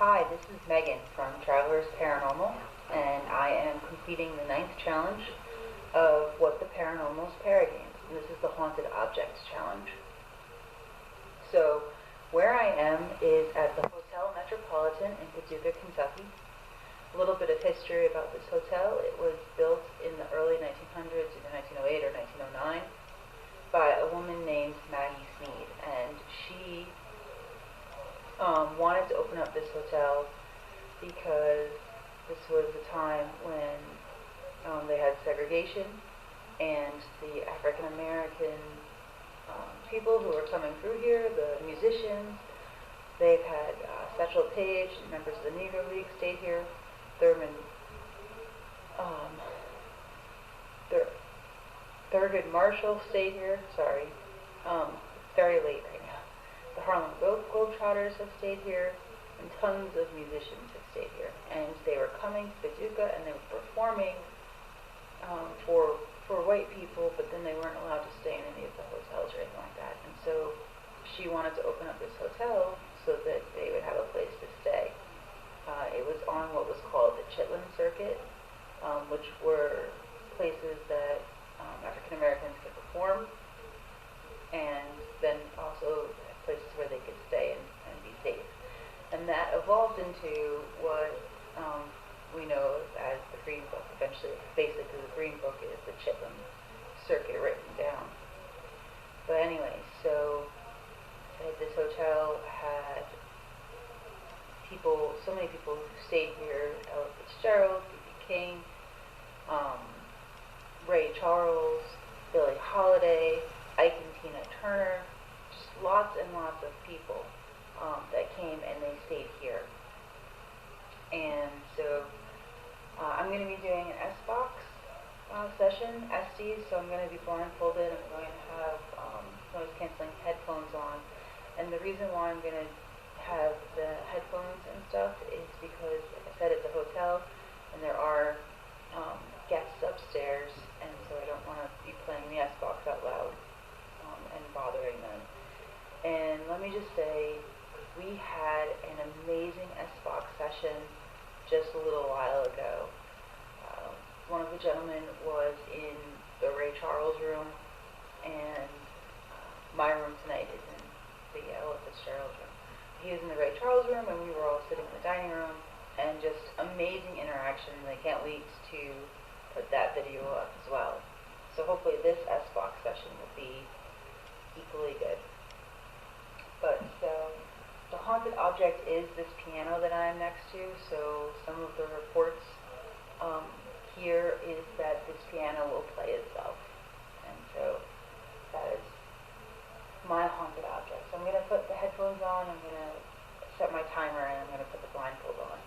Hi, this is Megan from Travelers Paranormal, and I am completing the 9th challenge of What the Paranormal's Paragames. And this is the Haunted Objects Challenge. So, where I am is at the Hotel Metropolitan in Paducah, Kentucky. A little bit of history about this hotel. It was built in the early 1900s, either 1908 or 1909, by a woman named Maggie Sneed, and she wanted to open up this hotel because this was a time when they had segregation, and the African American people who were coming through here, the musicians, they've had Satchel Paige, members of the Negro League stayed here, Thurgood Marshall stayed here, sorry, it's very late right now. The Harlem Globetrotters have stayed here, and tons of musicians have stayed here. And they were coming to Paducah, and they were performing for white people, but then they weren't allowed to stay in any of the hotels or anything like that. And so she wanted to open up this hotel so that they would have a place to stay. It was on what was called the Chitlin Circuit, which were places that African Americans could perform, and then also places where they could stay and be safe. And that evolved into what we know as the Green Book. Eventually, basically the Green Book is the Chitlin Circuit written down. But anyway, so this hotel had so many people who stayed here: Ella Fitzgerald, B.B. King, Ray Charles, Billie Holiday, Ike and Tina Turner, just lots and lots of people that came and they stayed here. And so I'm going to be doing an S-Box session, Estes, so I'm going to be blindfolded. I'm going to have noise-canceling headphones on. And the reason why I'm going to have the headphones and stuff is because, like I said, it's a hotel, and there are guests upstairs, and so I don't want to be playing the S-Box out loud and bothering them. And let me just say, we had an amazing S-Box session just a little while ago. One of the gentlemen was in the Ray Charles room, and my room tonight is in the Ella Fitzgerald room. He was in the Ray Charles room, and we were all sitting in the dining room, and just amazing interaction. I can't wait to put that video up as well. So hopefully this S-Box session will be equally good. But the haunted object is this piano that I am next to. So some of the reports here is that this piano will play itself. And so that is my haunted object. So I'm going to put the headphones on, I'm going to set my timer, and I'm going to put the blindfold on.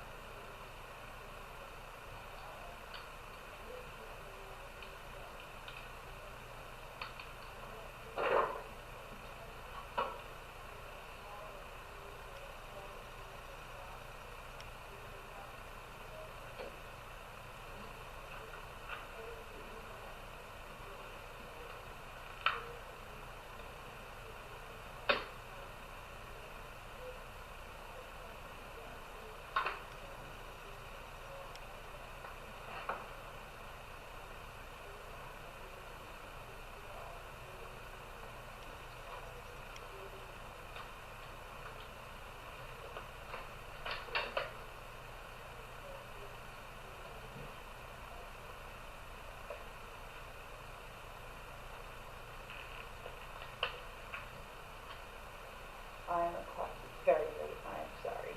I'm o'clock. It's very late. I am sorry.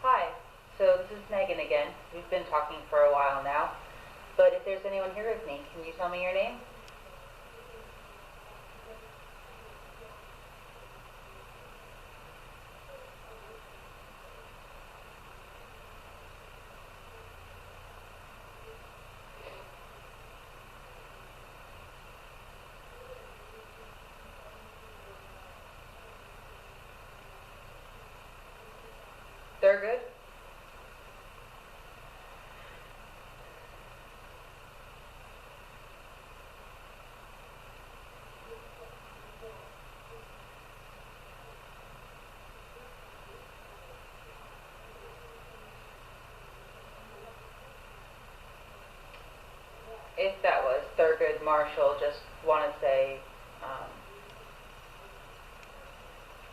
Hi, so this is Megan again. We've been talking for a while now, but if there's anyone here with me, can you tell me your name? Marshall, just want to say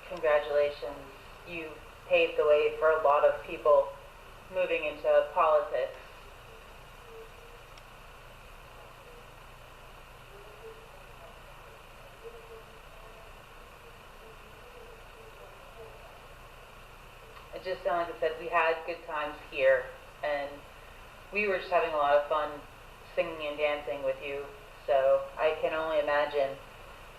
congratulations. You paved the way for a lot of people moving into politics. It just sounded like I said, we had good times here, and we were just having a lot of fun singing and dancing with you, so I can only imagine.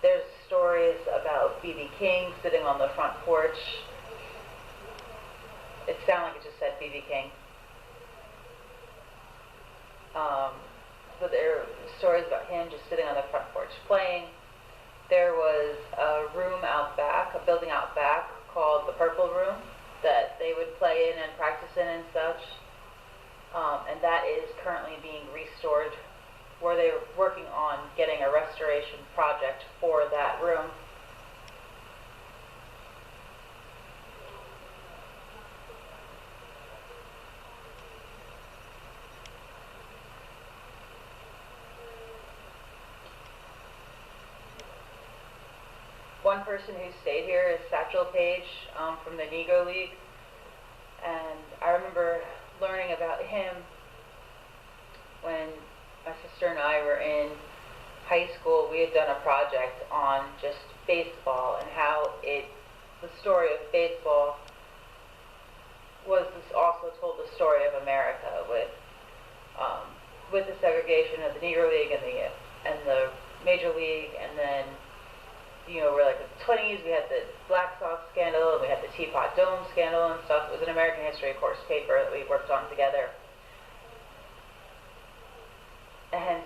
There's stories about B.B. King sitting on the front porch. It sounded like it just said B.B. King. But there are stories about him just sitting on the front porch playing. There was a room out back, a building out back called the Purple Room that they would play in and practice in and such. And that is currently being restored, where they're working on getting a restoration project for that room. One person who stayed here is Satchel Paige from the Negro League, and I remember learning about him when my sister and I were in high school. We had done a project on just baseball and how the story of baseball also told the story of America with the segregation of the Negro League and the Major League, and then we're like in the 20s, we had the Black Sox scandal, and we had the Teapot Dome scandal and stuff. It was an American history course paper that we worked on together. And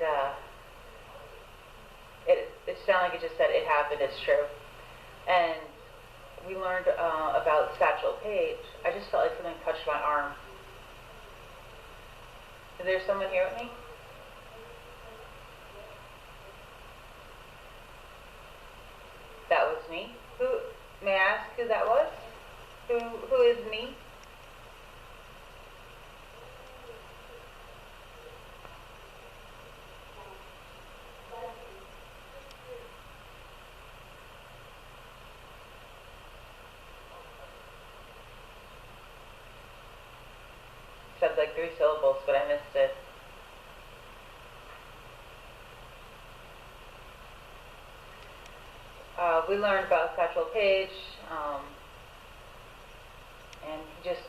it sounded like it just said it happened, it's true. And we learned about Satchel Paige. I just felt like something touched my arm. Is there someone here with me? That was me. Who, may I ask who that was? Who is me? Said like 3 syllables, but I missed it. We learned about Satchel Paige, and he just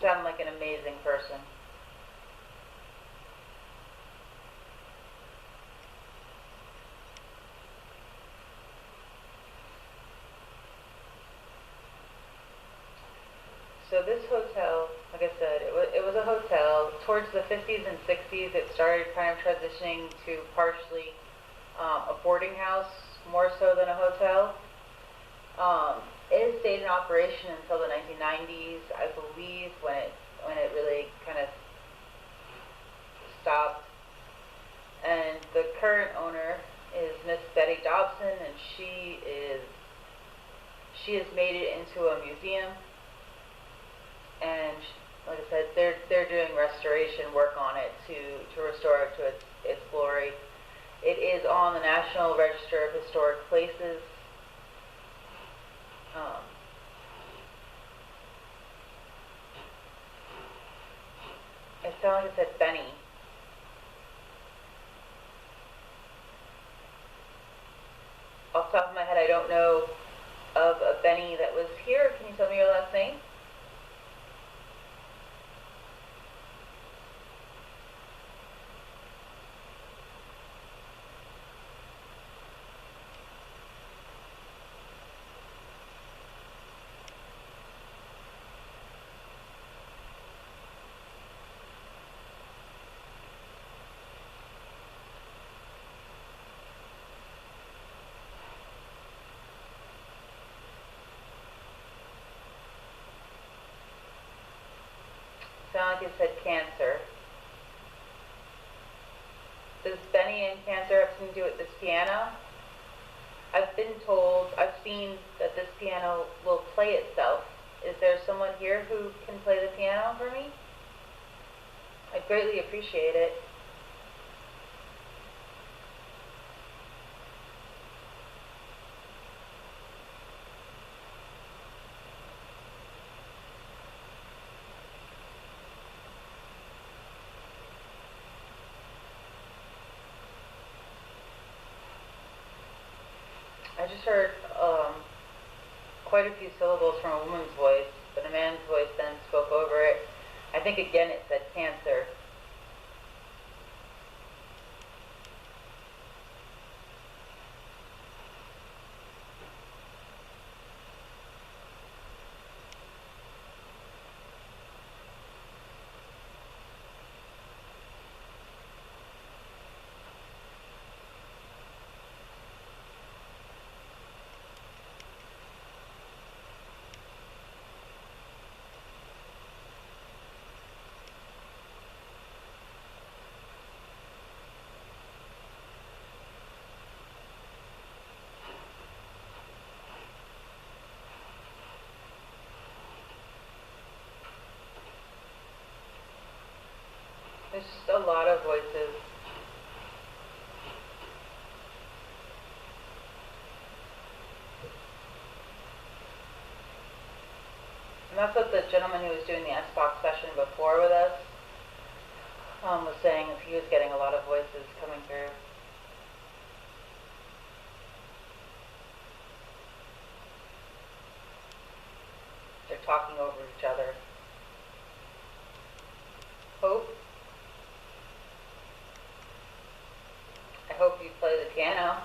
sounded like an amazing person. So this hotel, like I said, it was a hotel. Towards the 50s and 60s, it started kind of transitioning to partially a boarding house, more so than a hotel. It stayed in operation until the 1990s, I believe, when it really kind of stopped. And the current owner is Miss Betty Dobson, and she has made it into a museum. And like I said, they're doing restoration work on it to restore it to its glory. It is on the National Register of Historic Places. It sounded like it said Benny. Off the top of my head, I don't know of a Benny that was here. Can you tell me your last name? Sounded like it said cancer. Does Benny and cancer have something to do with this piano? I've been told, I've seen that this piano will play itself. Is there someone here who can play the piano for me? I'd greatly appreciate it. just heard quite a few syllables from a woman's voice, but a man's voice then spoke over it. I think again it said cancer. There's just a lot of voices. And that's what the gentleman who was doing the S-Box session before with us was saying, is he was getting a lot of voices coming through. They're talking over each other. Hope. I hope you play the piano.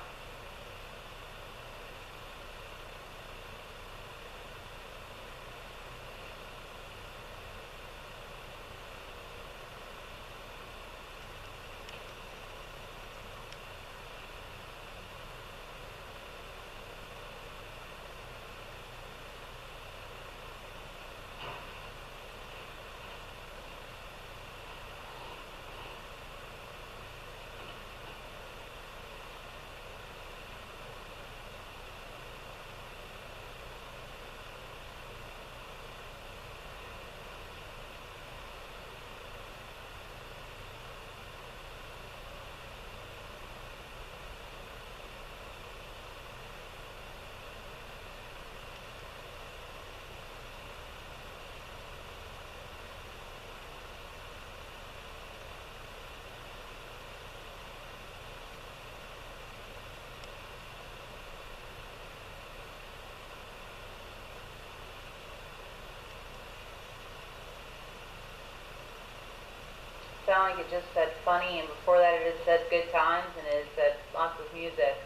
Sounded like it just said funny, and before that it had said good times, and it had said lots of music.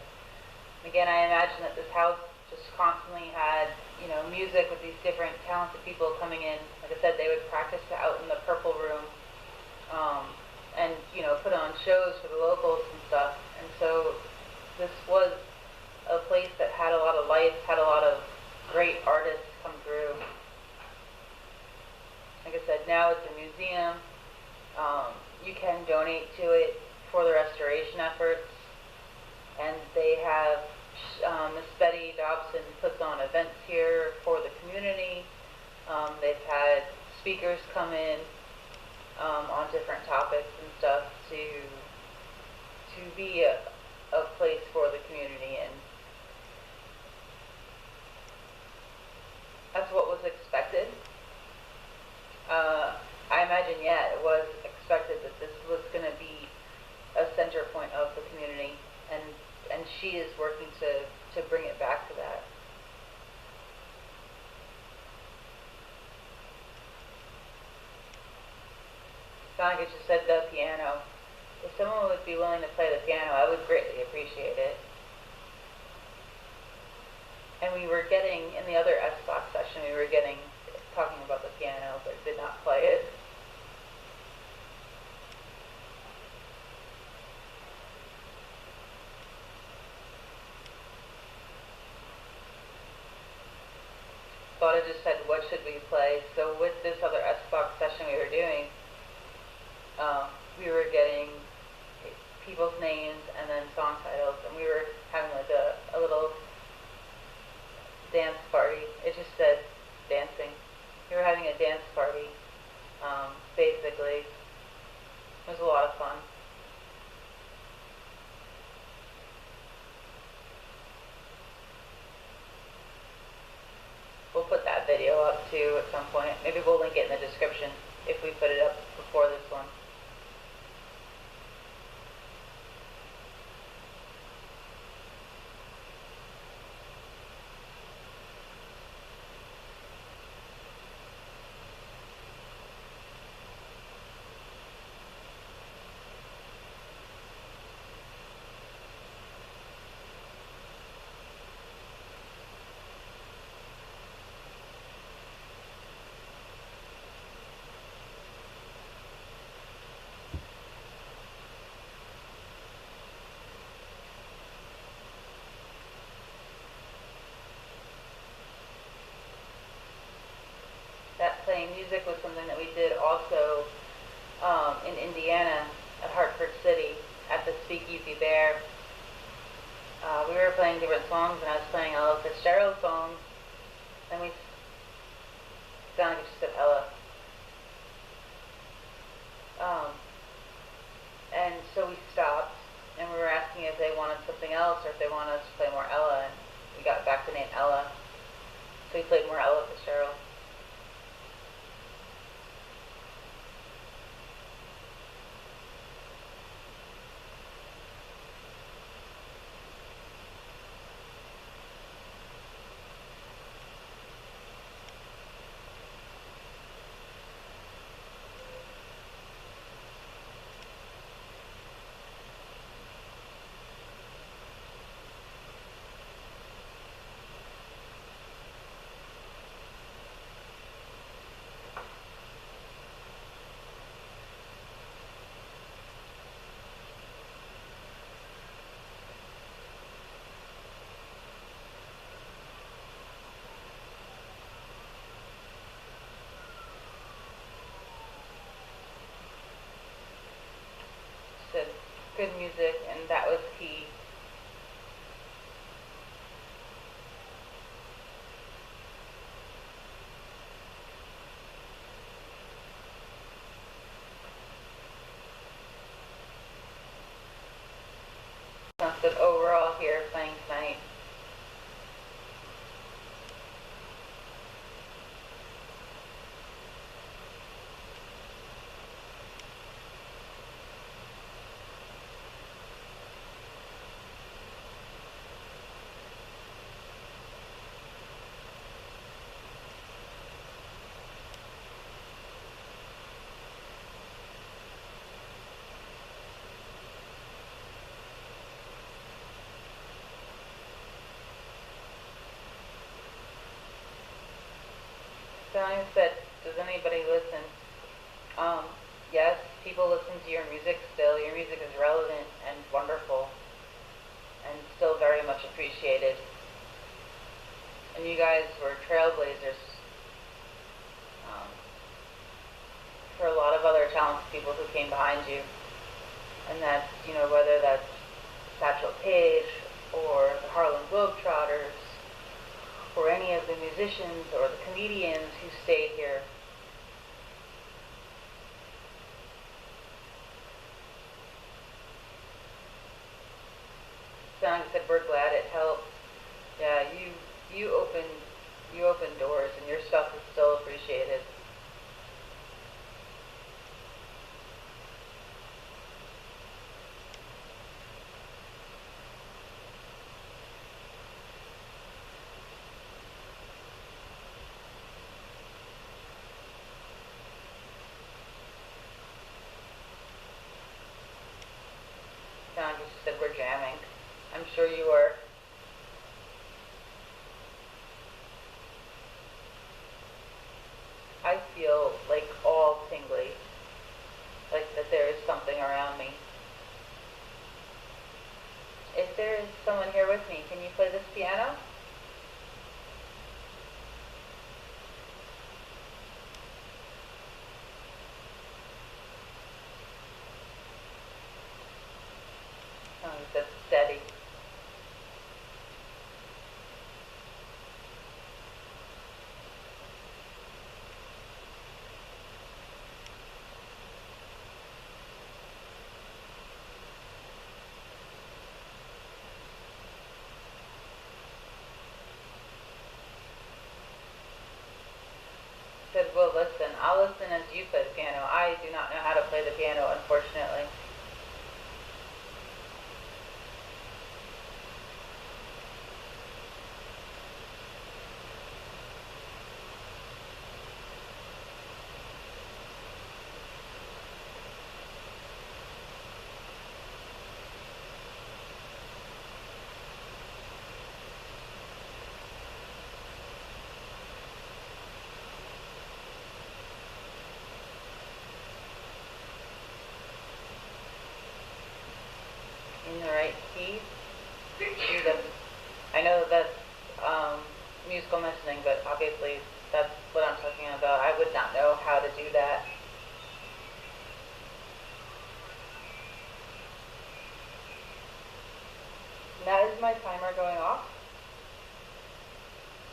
And again, I imagine that this house just constantly had, music with these different talented people coming in. Like I said, they would practice out in the purple room, and put on shows for the locals and stuff. And so this was a place that had a lot of life, had a lot of great artists come through. Like I said, now it's a museum. You can donate to it for the restoration efforts, and they have Miss Betty Dobson puts on events here for the community. They've had speakers come in on different topics and stuff to be a place for the community, and that's what was expected. I imagine, it was expected that this was going to be a center point of the community, and she is working to bring it back to that. Sounded like it just said the piano. If someone would be willing to play the piano, I would greatly appreciate it. And we were getting, in the other S-Box session, talking about the piano, but did not play it. Thought I just said, what should we play? So with this other S-Box session we were doing, we were getting people's names and then song titles, and we were having like a little dance party. It just said dancing. We were having a dance party, basically. It was a lot of fun. We'll put that video up too at some point. Maybe we'll link it in the description if we put it up before this one. in Indiana at Hartford City at the Speakeasy Bear. We were playing different songs, and I was playing Ella Fitzgerald songs, and we sounded like just said Ella. And so we stopped, and we were asking if they wanted something else or if they wanted us to play more Ella, and we got back the name Ella. So we played more Ella Fitzgerald. Said good music, and that was key. Sounds good overall here playing tonight. Someone said, does anybody listen? Yes, people listen to your music still. Your music is relevant and wonderful and still very much appreciated. And you guys were trailblazers for a lot of other talented people who came behind you. And that's, whether that's Satchel Paige or the Harlem Globetrotters, or any of the musicians or the comedians who stayed here. Sound said we're glad it helped. Yeah, you opened doors, and your stuff is still appreciated. Sound just said we're jamming. I'm sure you were. I feel like all tingly, like that there is something around me. If there is someone here with me, can you play this piano? Oh, that's steady. Said, well, listen, I'll listen as you play the piano. I do not know how to play the piano, unfortunately. In the right key. I know that's musical listening, but obviously that's what I'm talking about. I would not know how to do that. And that is my timer going off.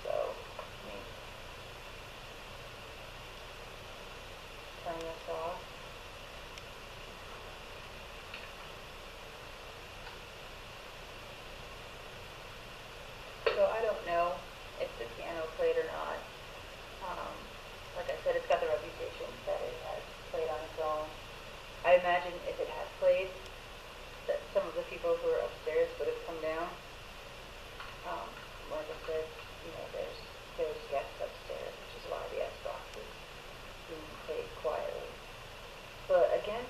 So, let me turn this off. So I don't know if the piano played or not. Like I said, it's got the reputation that it has played on its own. I imagine if it had played, that some of the people who are upstairs would have come down. Like I said, you know, there's guests upstairs, which is why the Xbox is being played quietly. But again,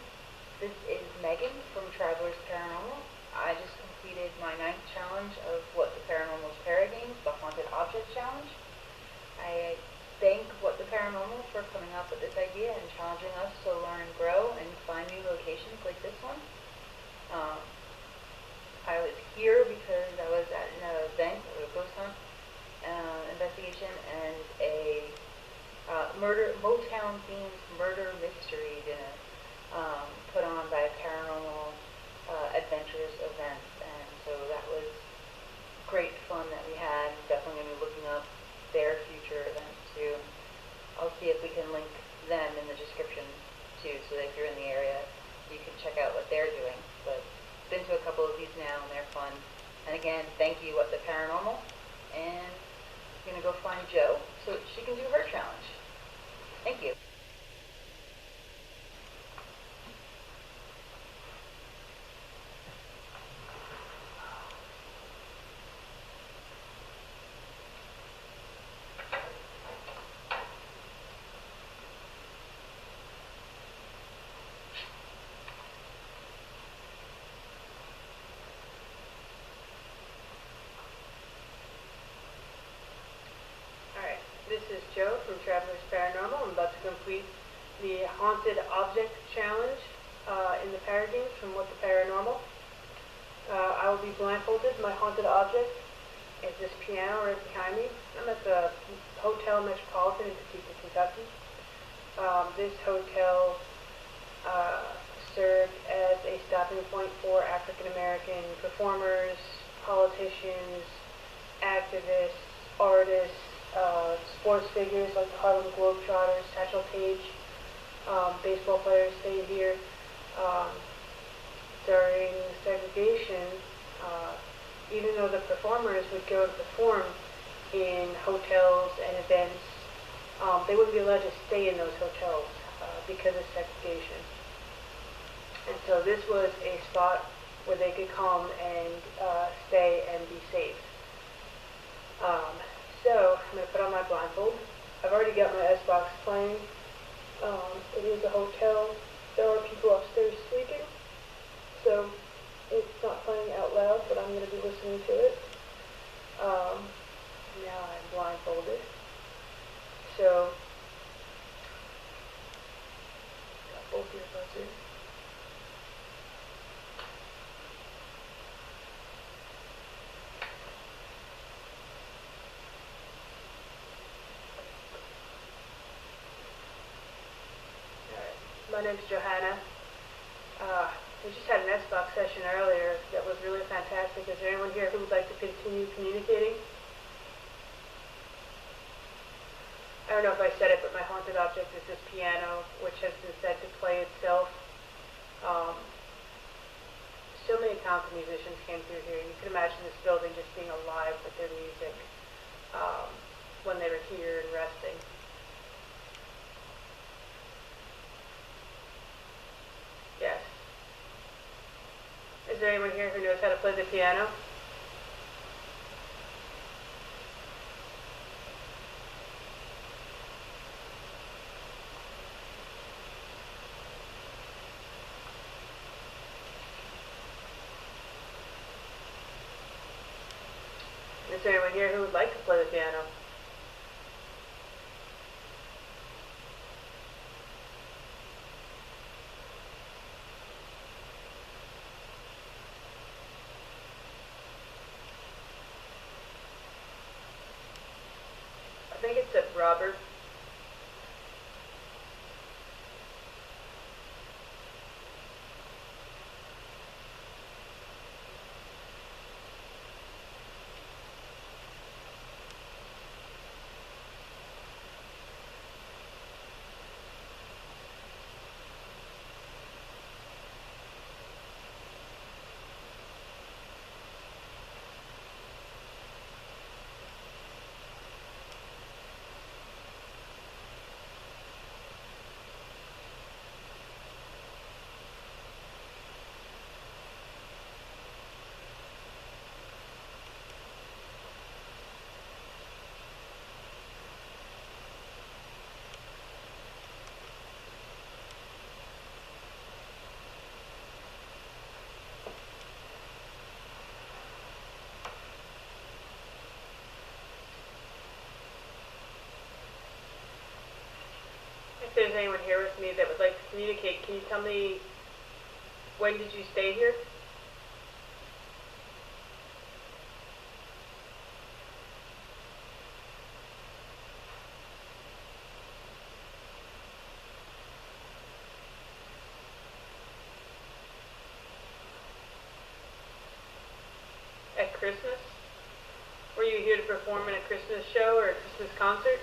this is Megan from Travelers Paranormal. I just completed my 9th challenge of What the Paranormal's Paragames, the Haunted Object Challenge. I thank What the Paranormal for coming up with this idea and challenging us to learn and grow and find new locations like this one. I was here because I was at an event, a ghost hunt investigation, and a Motown-themed murder mystery dinner put on by Paranormal Adventures events, and so that was great fun that we had. Definitely going to be looking up their future events too. I'll see if we can link them in the description too, so that if you're in the area, you can check out what they're doing. But been to a couple of these now, and they're fun. And again, thank you, What the Paranormal. And I'm going to go find Jo so she can do her challenge. Thank you. This is Jo from Travelers Paranormal. I'm about to complete the Haunted Object Challenge in the Paragames from What the Paranormal. I will be blindfolded. My haunted object is this piano right behind me. I'm at the Hotel Metropolitan in Paducah, Kentucky. This hotel served as a stopping point for African American performers, politicians, activists, artists, sports figures like the Harlem Globetrotters, Satchel Paige, baseball players stayed here. During segregation, even though the performers would go and perform in hotels and events, they wouldn't be allowed to stay in those hotels because of segregation. And so this was a spot where they could come and stay and be safe. So I'm going to put on my blindfold. I've already got my Xbox playing. It is a hotel. There are people upstairs sleeping, so it's not playing out loud, but I'm going to be listening to it. Now I'm blindfolded. So, got both earbuds in. My name's Johanna. We just had an Xbox session earlier that was really fantastic. Is there anyone here who would like to continue communicating? I don't know if I said it, but my haunted object is this piano, which has been said to play itself. So many talented musicians came through here. You can imagine this building just being alive with their music when they were here and resting. Yes. Is there anyone here who knows how to play the piano? Is there anyone here who would like to play the piano? I think it's a Robert. anyone here with me that would like to communicate, can you tell me, when did you stay here? At Christmas? Were you here to perform in a Christmas show or a Christmas concert?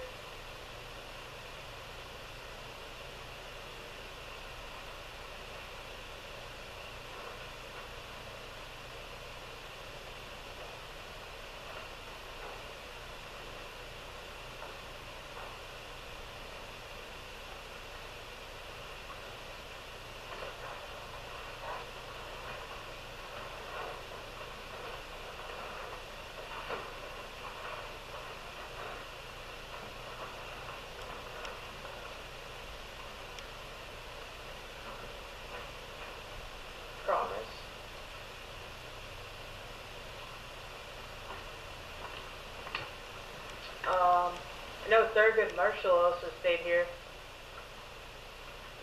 Promise. I know Thurgood Marshall also stayed here.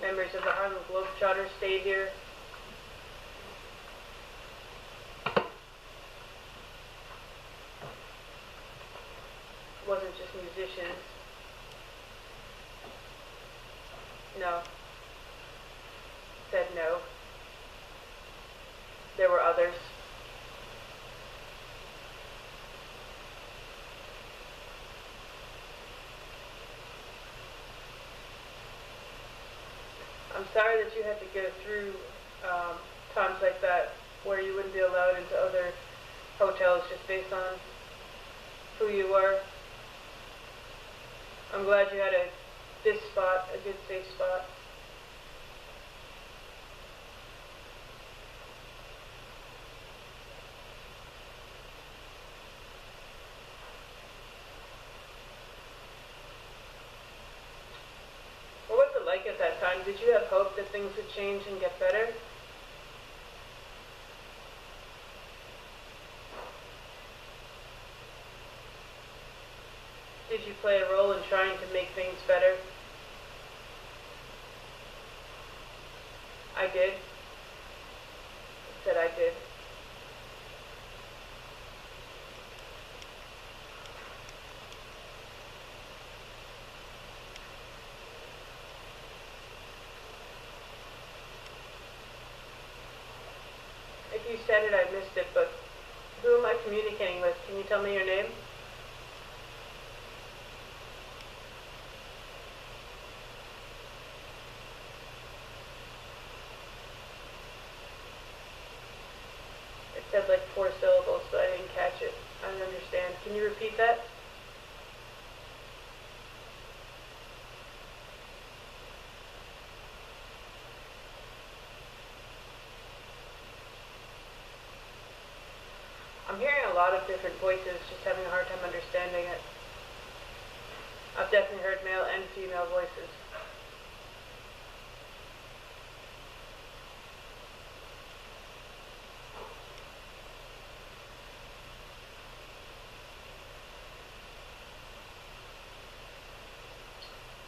Members of the Harlem Globetrotters stayed here. It wasn't just musicians. No. Said no. There were others. I'm sorry that you had to go through times like that where you wouldn't be allowed into other hotels just based on who you were. I'm glad you had this spot, a good safe spot. What was it like at that time? Did you have hope that things would change and get better? Did you play a role in trying to make things better? I did. I said I did. If you said it, I missed it, but who am I communicating with? Can you tell me your name? It said like 4 syllables, but I didn't catch it. I don't understand. Can you repeat that? I'm hearing a lot of different voices, just having a hard time understanding it. I've definitely heard male and female voices.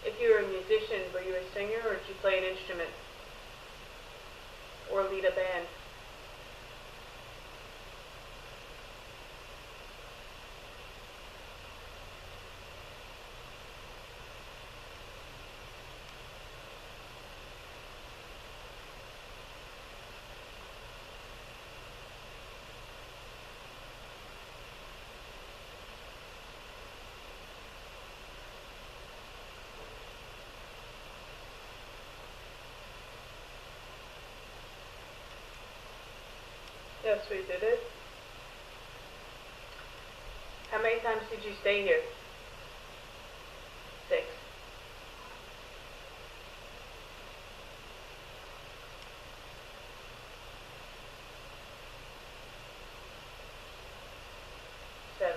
If you were a musician, were you a singer or did you play an instrument? Or lead a band? Yes, we did it. How many times did you stay here? 6. 7.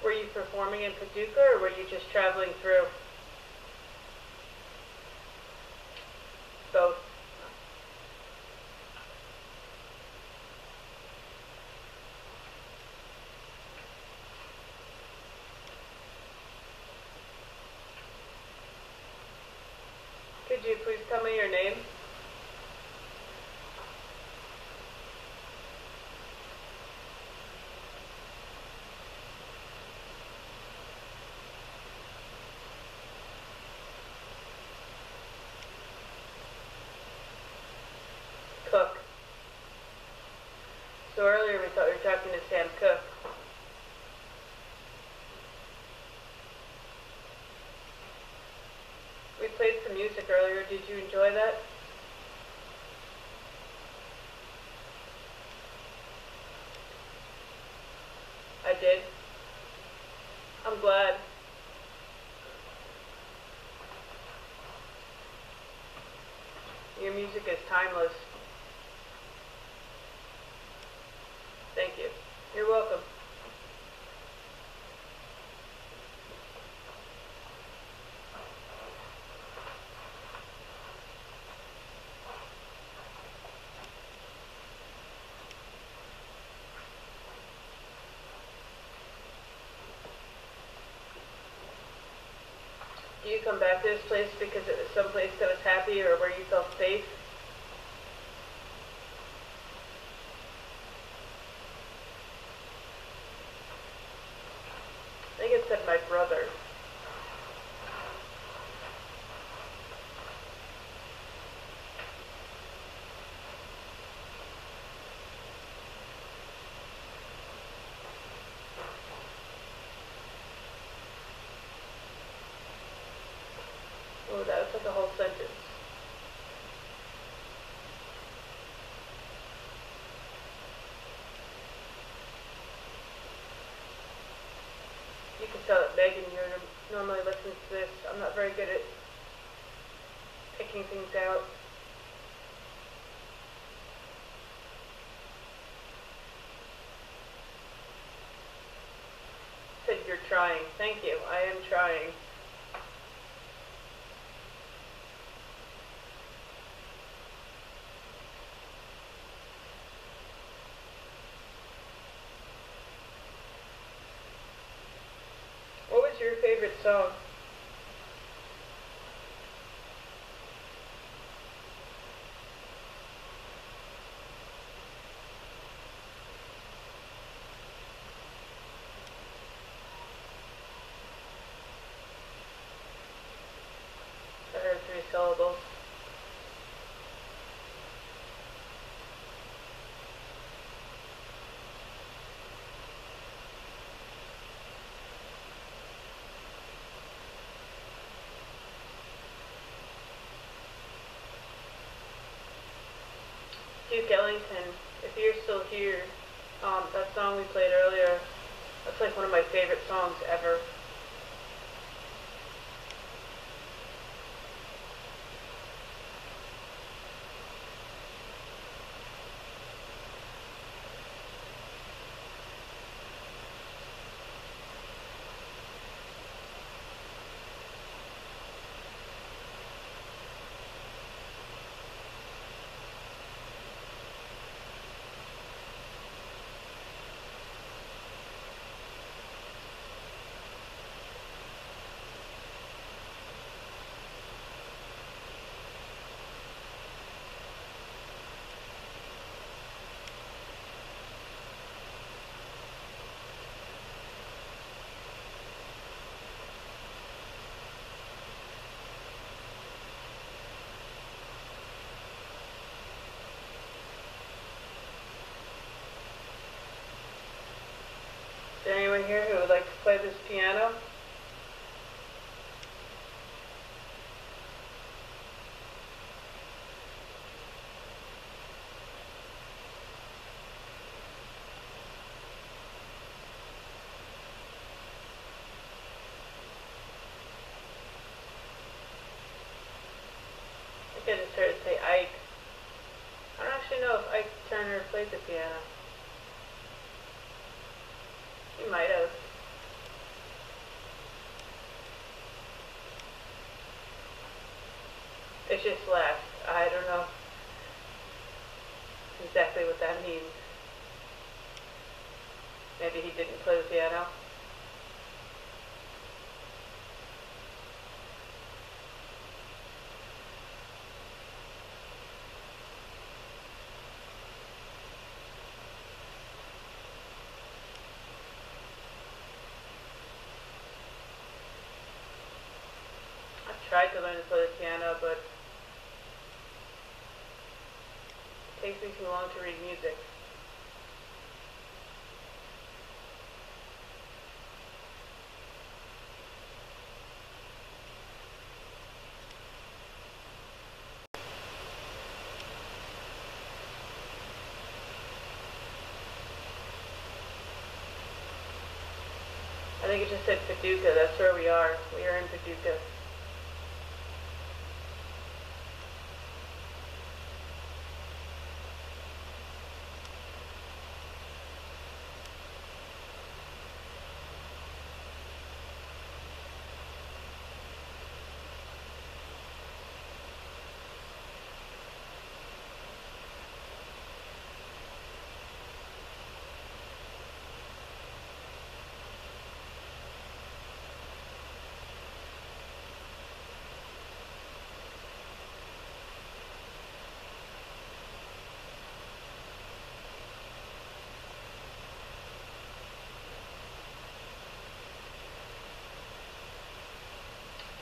Were you performing in Paducah or were you just traveling through? Both. you please tell me your name? Cook. So earlier we thought we were talking to Sam Cook. We played some music earlier. Did you enjoy that? I did. I'm glad. Your music is timeless. Thank you. You're welcome. Do you come back to this place because it was some place that was happy or where you felt safe? I think it said my brother. Oh, that was like a whole sentence. You can tell that Megan here normally listens to this. I'm not very good at picking things out. Said you're trying. Thank you. I am trying. What was your favorite song? I heard 3 syllables. Duke Ellington, if you're still here, that song we played earlier, that's like one of my favorite songs ever. Is there anyone here who would like to play this piano? I think I just heard it say Ike. I don't actually know if Ike Turner played the piano. He might have. It's just left. I don't know exactly what that means. Maybe he didn't play the piano. tried to learn to play the piano, but it takes me too long to read music. I think it just said Paducah. That's where we are. We are in Paducah.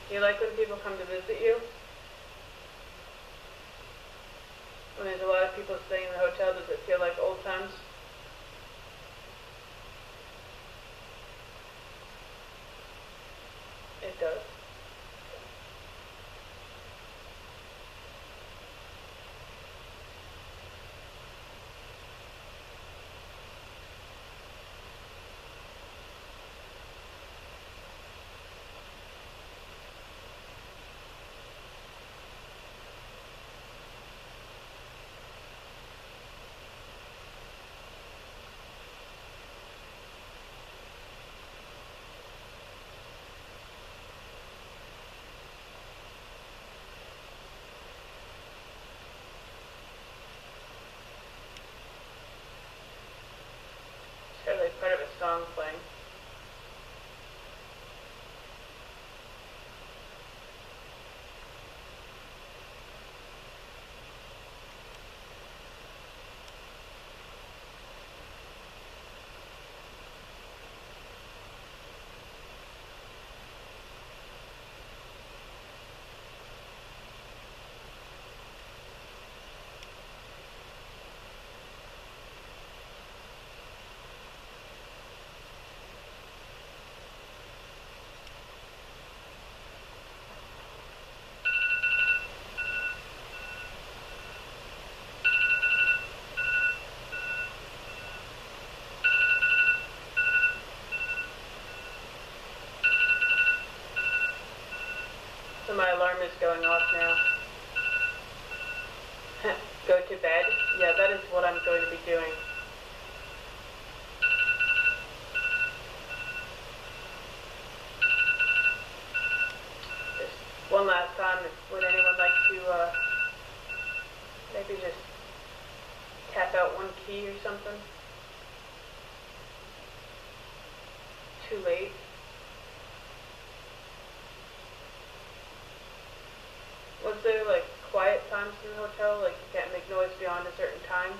Do you like when people come to visit you? When there's a lot of people staying in the hotel, does it feel like old times? It does. It's like part of a song playing. So my alarm is going off now. Go to bed? Yeah, that is what I'm going to be doing. Just one last time, would anyone like to maybe just tap out one key or something? Too late. Was there like quiet times in the hotel, like you can't make noise beyond a certain time?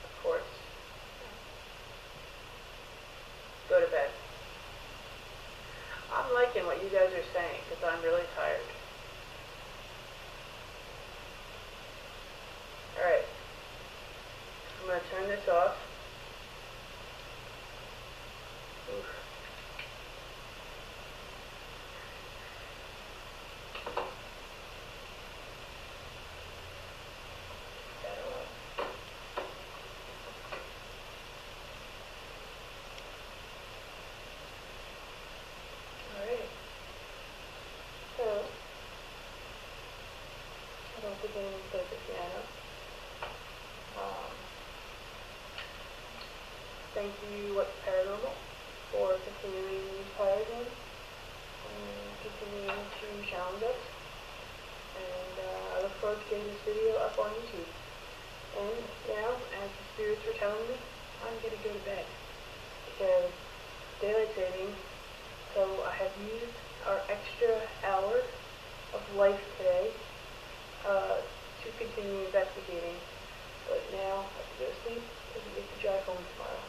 Of course. Go to bed. I'm liking what you guys are saying because I'm really tired. Alright. I'm going to turn this off. Oof. Beginning to play the piano. Thank you, What's Paranormal, for continuing these Paragames and continuing to challenge us. And I look forward to getting this video up on YouTube. And now, as the spirits were telling me, I'm going to go to bed because daylight saving. So I have used our extra hour of life today to continue investigating, but now I have to go to sleep because we get to drive home tomorrow.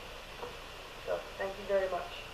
So, thank you very much.